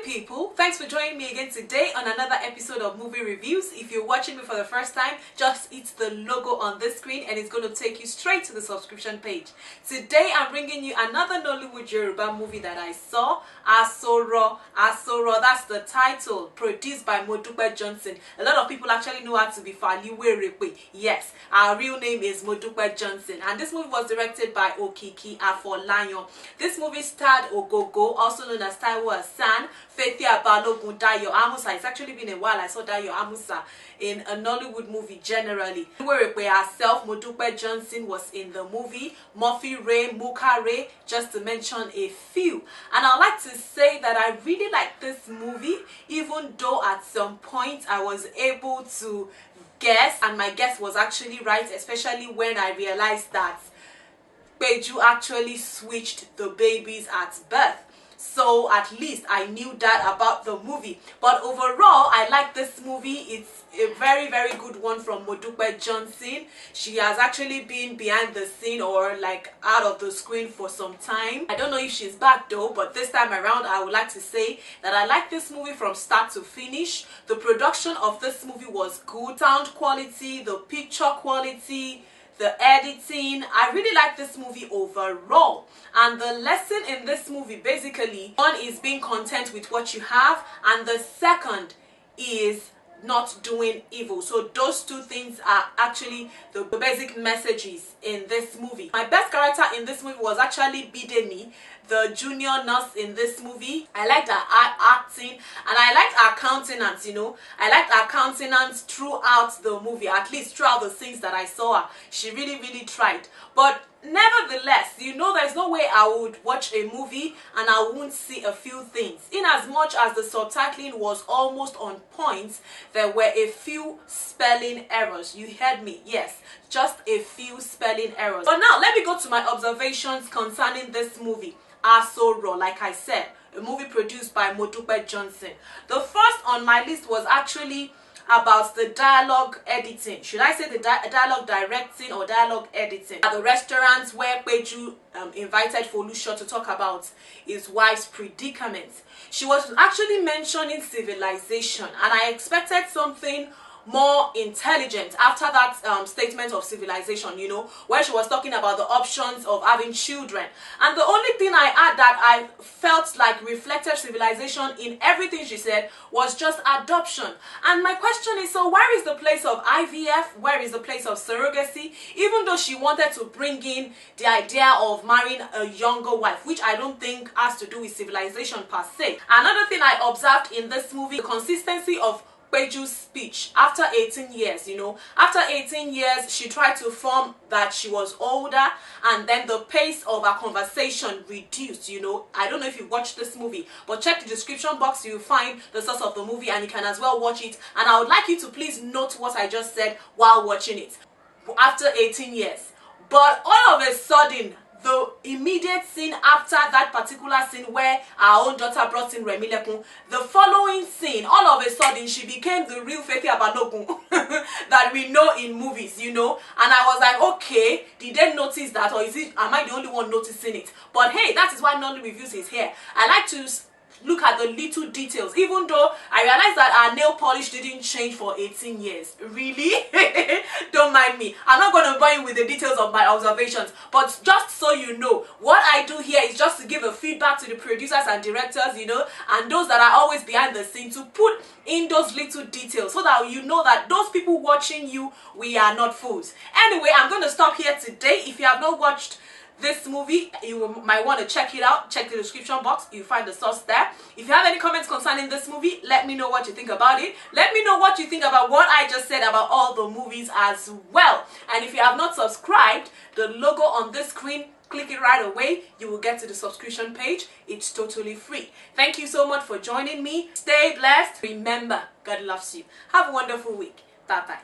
people, thanks for joining me again today on another episode of Movie Reviews. If you're watching me for the first time, just hit the logo on this screen and it's going to take you straight to the subscription page. Today I'm bringing you another Nollywood Yoruba movie that I saw, Asoro. Asoro, that's the title, produced by Modupe Johnson. A lot of people actually know how to be Faliwerepe. Yes, our real name is Modupe Johnson, and this movie was directed by Okiki Afolayan. This movie starred Ogogo, also known as Taiwo Hassan, Faithia Balogun, Dayo Amusa. It's actually been a while I saw Dayo Amusa in a Nollywood movie generally. Where herself, Modupe Johnson, was in the movie, Murphy Ray, Muka Ray, just to mention a few. And I'd like to say that I really like this movie, even though at some point I was able to guess, and my guess was actually right, especially when I realized that Peju actually switched the babies at birth. So at least I knew that about the movie. But overall, I like this movie. It's a very, very good one from Modupe Johnson. She has actually been behind the scene or like out of the screen for some time. I don't know if she's back though, but this time around I would like to say that I like this movie from start to finish. The production of this movie was good. Sound quality, the picture quality, the editing, I really like this movie overall. And the lesson in this movie, basically, one is being content with what you have, and the second is not doing evil. So those two things are actually the basic messages in this movie. My best character in this movie was actually Bidemi, the junior nurse in this movie. I liked her acting, and I liked her countenance, you know. I liked her countenance throughout the movie, at least throughout the scenes that I saw her. She really tried. But nevertheless, you know, there's no way I would watch a movie and I won't see a few things. In as much as the subtitling was almost on point, there were a few spelling errors. You heard me, yes, just a few spelling errors. But now let me go to my observations concerning this movie, Asoro. Like I said, a movie produced by Modupe Johnson. The first on my list was actually about the dialogue editing. Should I say the dialogue directing or dialogue editing? At the restaurants where Peju invited Folusho to talk about his wife's predicament, she was actually mentioning civilization, and I expected something more intelligent after that statement of civilization, you know, where she was talking about the options of having children. And the only thing I had that I felt like reflected civilization in everything she said was just adoption. And my question is, so where is the place of IVF? Where is the place of surrogacy? Even though she wanted to bring in the idea of marrying a younger wife, which I don't think has to do with civilization per se. Another thing I observed in this movie, the consistency of Peju's speech after 18 years, you know. After 18 years, she tried to form that she was older, and then the pace of her conversation reduced, you know. I don't know if you've watched this movie, but check the description box, you'll find the source of the movie and you can as well watch it. And I would like you to please note what I just said while watching it. After 18 years. But all of a sudden, the immediate scene after that particular scene where our own daughter brought in Remilekun, the following scene, all of a sudden she became the real Faithia Balogun that we know in movies, you know. And I was like, okay, did they notice that, or am I the only one noticing it? But hey, that is why Nolly Reviews is here. I like to look at the little details, even though I realized that our nail polish didn't change for 18 years. Really? Don't mind me. I'm not going to bore you with the details of my observations, but just so you know, what I do here is just to give a feedback to the producers and directors, you know, and those that are always behind the scene, to put in those little details so that you know that those people watching you, we are not fools. Anyway, I'm going to stop here today. If you have not watched this movie, you might want to check it out. Check the description box, you find the source there. If you have any comments concerning this movie, let me know what you think about it. Let me know what you think about what I just said about all the movies as well. And if you have not subscribed, the logo on this screen, click it right away. You will get to the subscription page. It's totally free. Thank you so much for joining me. Stay blessed. Remember, God loves you. Have a wonderful week. Bye bye.